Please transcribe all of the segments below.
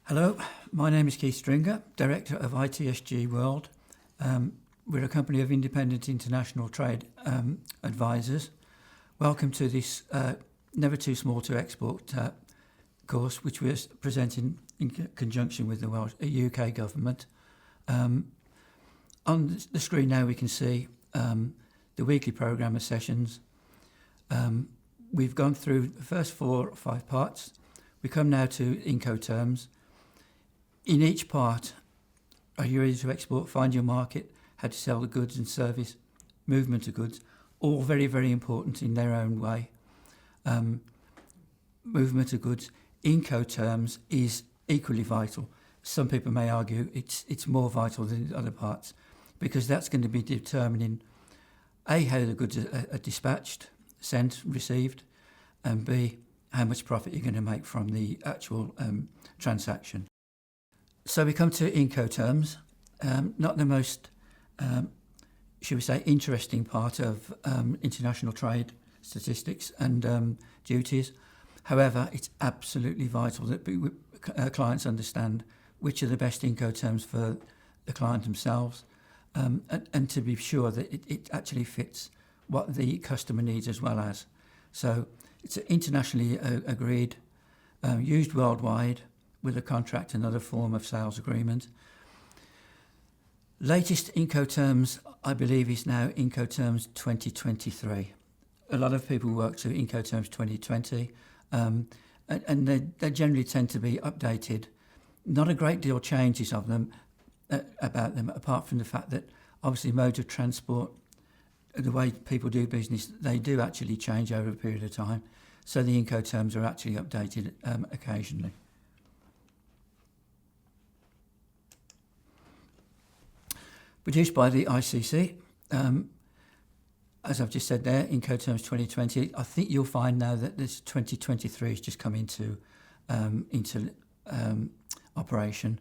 Hello, my name is Keith Stringer, Director of ITSG World. We're a company of independent international trade advisors. Welcome to this Never Too Small to Export course, which we're presenting in conjunction with the UK government. On the screen now we can see the weekly programme of sessions. We've gone through the first 4 or 5 parts. We come now to Incoterms. In each part, are you ready to export, find your market, how to sell the goods and service, movement of goods, all very, very important in their own way. Movement of goods, Incoterms is equally vital. Some people may argue it's more vital than the other parts because that's going to be determining A, how the goods are dispatched, sent, received, and B, how much profit you're going to make from the actual transaction. So we come to Incoterms, not the most, should we say, interesting part of international trade statistics and duties. However, it's absolutely vital that clients understand which are the best Incoterms for the client themselves and to be sure that it actually fits what the customer needs as well as. So it's internationally agreed, used worldwide, with a contract and other form of sales agreement. Latest Incoterms, I believe, is now Incoterms 2023. A lot of people work to Incoterms 2020, and they generally tend to be updated. Not a great deal changes of them about them, apart from the fact that obviously modes of transport, the way people do business, they do actually change over a period of time. So the Incoterms are actually updated occasionally. Produced by the ICC, as I've just said there, Incoterms 2020. I think you'll find now that this 2023 has just come into operation.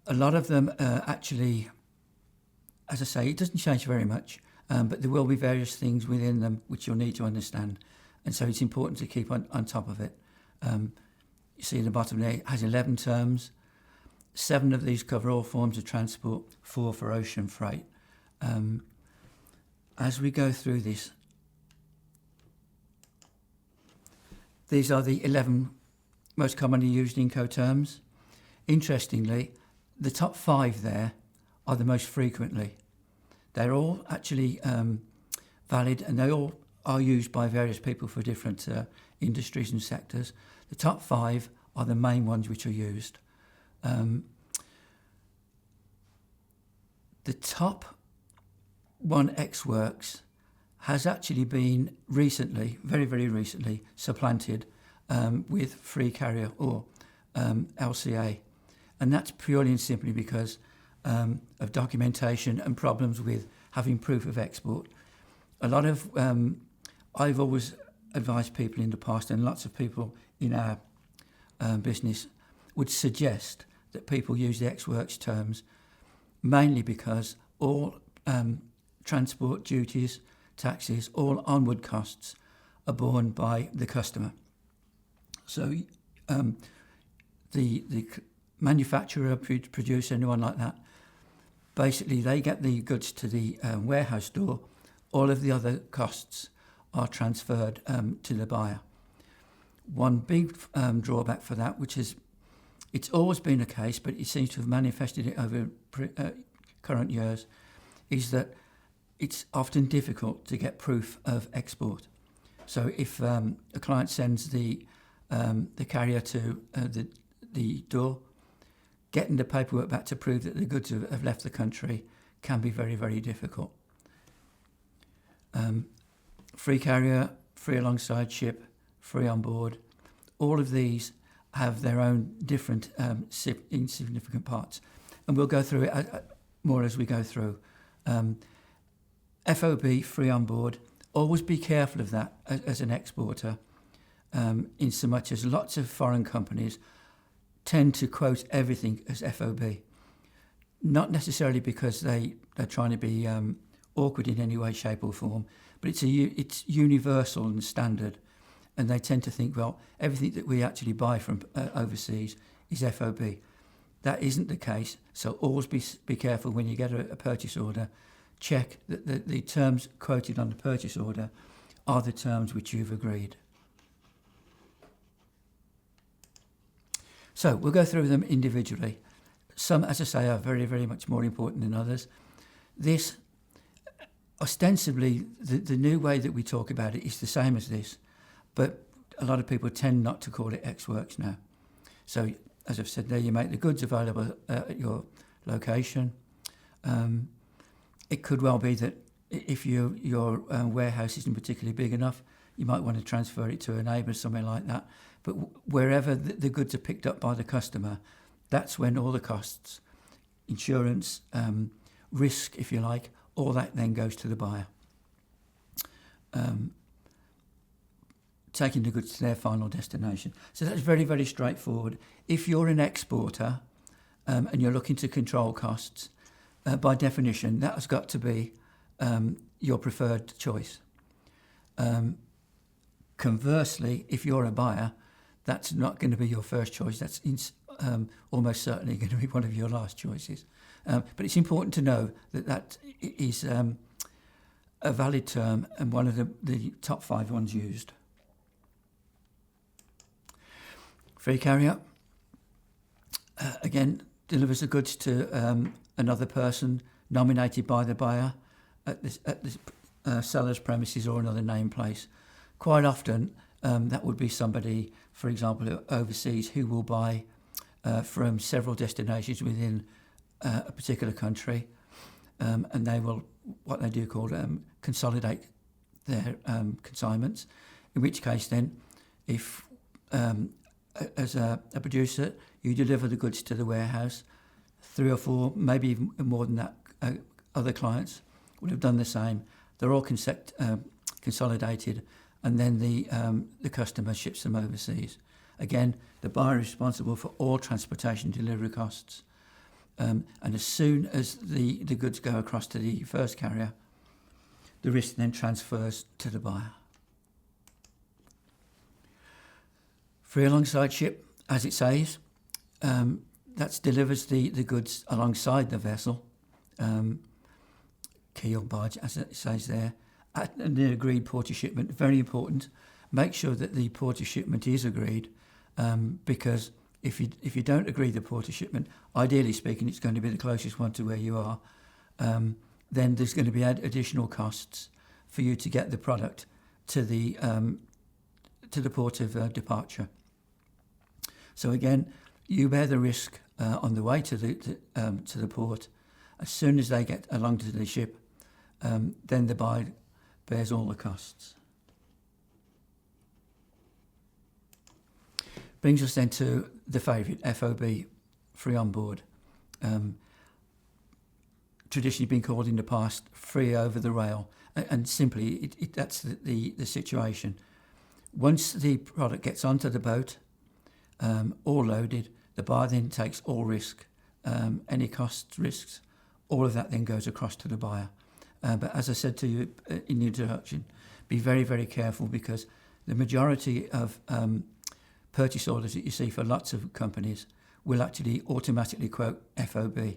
A lot of them actually, as I say, it doesn't change very much, but there will be various things within them which you'll need to understand, and so it's important to keep on top of it. You see at the bottom there, it has 11 terms. 7 of these cover all forms of transport, 4 for ocean freight. As we go through this, these are the 11 most commonly used Incoterms. Interestingly, the top 5 there are the most frequently. They're all actually valid, and they all are used by various people for different industries and sectors. The top 5 are the main ones which are used. The top one X Works has actually been recently, very, very recently, supplanted with free carrier or LCA. And that's purely and simply because of documentation and problems with having proof of export. A lot of, I've always advised people in the past, and lots of people in our business would suggest that people use the X Works terms mainly because all transport duties, taxes, all onward costs are borne by the customer. So the manufacturer, producer, anyone like that, basically they get the goods to the warehouse door. All of the other costs are transferred to the buyer. One big drawback for that, which is it's always been a case, but it seems to have manifested it over current years, is that it's often difficult to get proof of export. So if a client sends the carrier to the door, getting the paperwork back to prove that the goods have left the country can be very, very difficult. Free carrier, free alongside ship, free on board, all of these have their own different insignificant parts. And we'll go through it more as we go through. FOB, free on board, always be careful of that as an exporter, in so much as lots of foreign companies tend to quote everything as FOB. Not necessarily because they're trying to be awkward in any way, shape or form, but it's universal and standard. And they tend to think, well, everything that we actually buy from overseas is FOB. That isn't the case, so always be careful when you get a purchase order. Check that the terms quoted on the purchase order are the terms which you've agreed. So we'll go through them individually. Some, as I say, are very, very much more important than others. This, ostensibly, the new way that we talk about it is the same as this, but a lot of people tend not to call it Ex Works now. So, as I've said there, you make the goods available at your location. It could well be that if your warehouse isn't particularly big enough, you might want to transfer it to a neighbour, something like that. But wherever the goods are picked up by the customer, that's when all the costs, insurance, risk, if you like, all that then goes to the buyer. Taking the goods to their final destination. So that's very, very straightforward. If you're an exporter and you're looking to control costs, by definition, that has got to be your preferred choice. Conversely, if you're a buyer, that's not going to be your first choice. That's almost certainly going to be one of your last choices. But it's important to know that is a valid term and one of the top 5 ones used. Free carrier, again, delivers the goods to another person nominated by the buyer at the seller's premises or another named place. Quite often, that would be somebody, for example, overseas who will buy from several destinations within a particular country, and they will, what they do called consolidate their consignments, in which case then, if as a producer, you deliver the goods to the warehouse, 3 or 4, maybe even more than that, other clients would have done the same. They're all consolidated, and then the customer ships them overseas. Again, the buyer is responsible for all transportation delivery costs. And as soon as the goods go across to the first carrier, the risk then transfers to the buyer. Free alongside ship, as it says, that delivers the goods alongside the vessel, quay or barge, as it says there, at the agreed port of shipment. Very important. Make sure that the port of shipment is agreed, because if you don't agree the port of shipment, ideally speaking, it's going to be the closest one to where you are. Then there's going to be additional costs for you to get the product to the port of departure. So again, you bear the risk on the way to the port. As soon as they get along to the ship, then the buyer bears all the costs. Brings us then to the favourite, FOB, free on board. Traditionally been called in the past free over the rail, and simply that's the situation. Once the product gets onto the boat, all loaded, the buyer then takes all risk, any costs, risks, all of that then goes across to the buyer. But as I said to you in the introduction, be very, very careful, because the majority of purchase orders that you see for lots of companies will actually automatically quote FOB.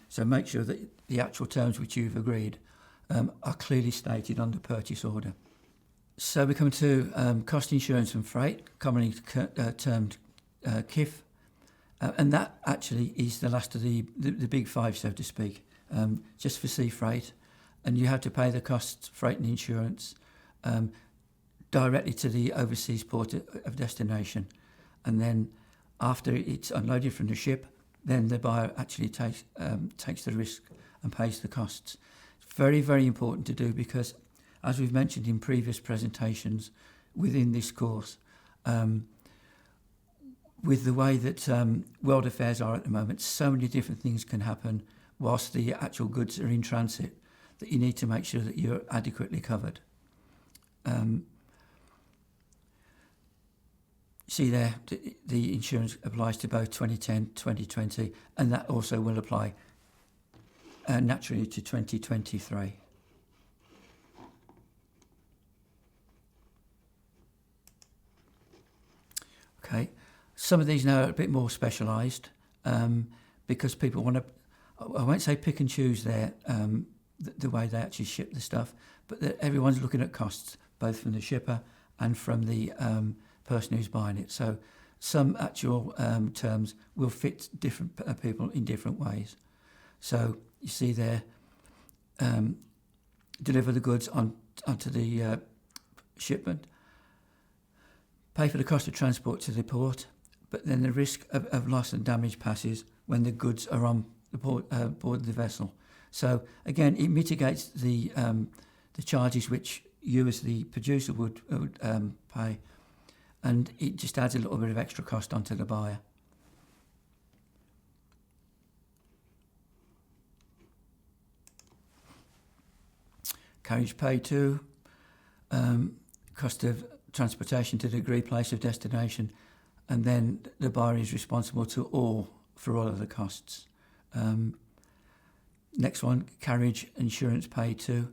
So make sure that the actual terms which you've agreed are clearly stated on the purchase order. So we come to cost insurance and freight, commonly termed KIF, and that actually is the last of the big 5, so to speak, just for sea freight. And you have to pay the costs, freight and insurance, directly to the overseas port of destination. And then after it's unloaded from the ship, then the buyer actually takes the risk and pays the costs. It's very, very important to do, because, as we've mentioned in previous presentations within this course, with the way that world affairs are at the moment, so many different things can happen whilst the actual goods are in transit, that you need to make sure that you're adequately covered. See there, the insurance applies to both 2010, 2020, and that also will apply naturally to 2023. Okay, Some of these now are a bit more specialised because people want to, I won't say pick and choose the way they actually ship the stuff, but everyone's looking at costs, both from the shipper and from the person who's buying it. So some actual terms will fit different people in different ways. So you see there, deliver the goods onto the shipment, pay for the cost of transport to the port, but then the risk of loss and damage passes when the goods are on the board the vessel. So again, it mitigates the charges which you as the producer would pay, and it just adds a little bit of extra cost onto the buyer. Carriage paid to, cost of transportation to the agreed place of destination, and then the buyer is responsible for all of the costs. Next one, carriage insurance paid to,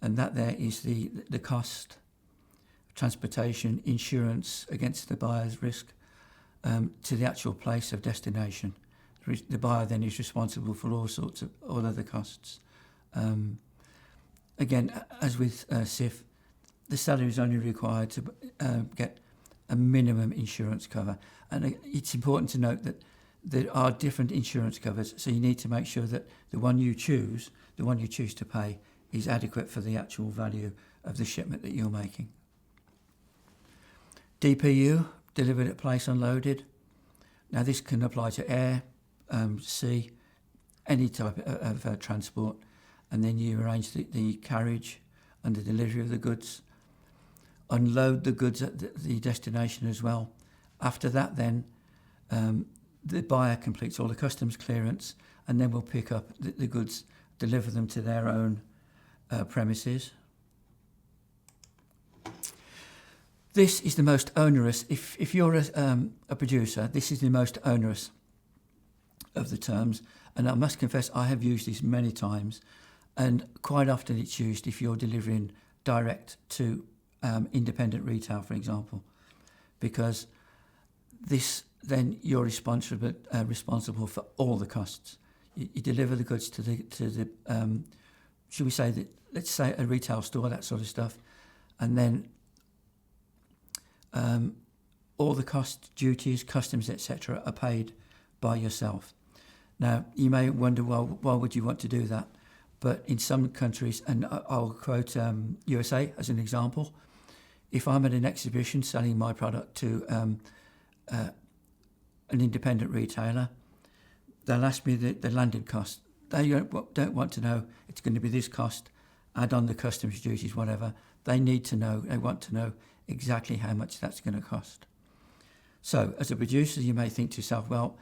and that there is the cost, transportation, insurance against the buyer's risk to the actual place of destination. The buyer then is responsible for all other costs. Again, as with SIF, the seller is only required to get a minimum insurance cover. And it's important to note that there are different insurance covers, so you need to make sure that the one you choose to pay, is adequate for the actual value of the shipment that you're making. DPU, delivered at place unloaded. Now this can apply to air, sea, any type of transport, and then you arrange the carriage and the delivery of the goods. Unload the goods at the destination as well. After that then, the buyer completes all the customs clearance, and then we'll pick up the goods, deliver them to their own premises. This is the most onerous. If you're a producer, this is the most onerous of the terms, and I must confess I have used this many times, and quite often it's used if you're delivering direct to independent retail, for example, because this then you're responsible for all the costs. You deliver the goods to the should we say that, let's say a retail store, that sort of stuff, and then all the costs, duties, customs, etc. are paid by yourself. Now, you may wonder, well, why would you want to do that? But in some countries, and I'll quote USA as an example, if I'm at an exhibition selling my product to an independent retailer, they'll ask me the landed cost. They don't want to know it's going to be this cost, add on the customs duties, whatever. They want to know exactly how much that's going to cost. So as a producer, you may think to yourself, well,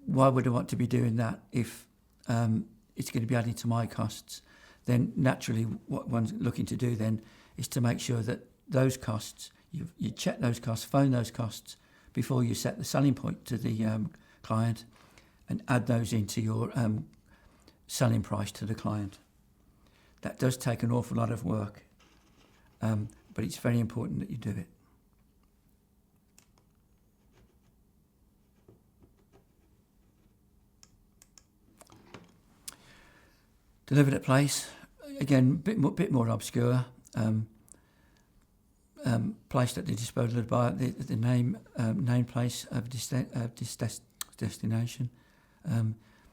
why would I want to be doing that if it's going to be adding to my costs? Then naturally what one's looking to do then is to make sure that those costs, you check those costs, phone those costs before you set the selling point to the client, and add those into your selling price to the client. That does take an awful lot of work, but it's very important that you do it. Delivered at place, again, bit more obscure. Placed at the disposal of the buyer, the name place of destination.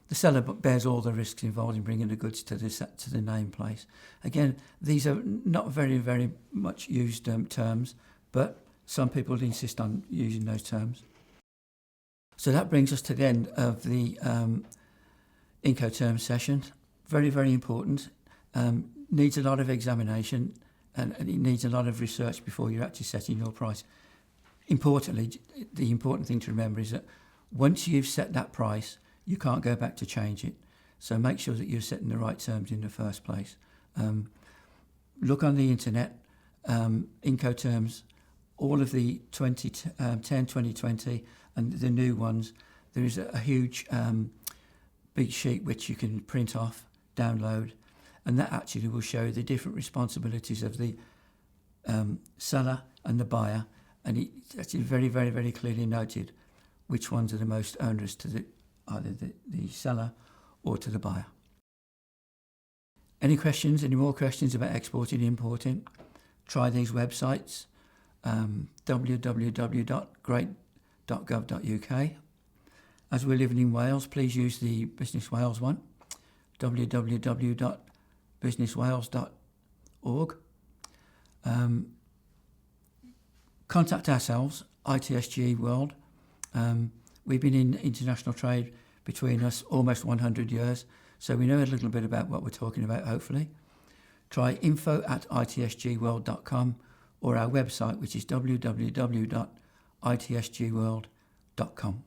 The seller bears all the risks involved in bringing the goods to the name place. Again, these are not very, very much used terms, but some people insist on using those terms. So that brings us to the end of the Incoterms session. Very, very important. Needs a lot of examination, and it needs a lot of research before you're actually setting your price. Importantly, the important thing to remember is that once you've set that price, you can't go back to change it. So make sure that you're setting the right terms in the first place. Look on the internet, Incoterms, all of the 2010, 2020, and the new ones. There is a huge big sheet which you can print off, download, and that actually will show the different responsibilities of the seller and the buyer, and it's actually very, very, very clearly noted which ones are the most onerous to either the seller or to the buyer. Any questions, any more questions about exporting and importing? Try these websites, www.great.gov.uk. As we're living in Wales, please use the Business Wales one, www.businesswales.org. Contact ourselves, ITSG World. We've been in international trade between us almost 100 years, so we know a little bit about what we're talking about, hopefully. Try info@itsgworld.com or our website, which is www.itsgworld.com.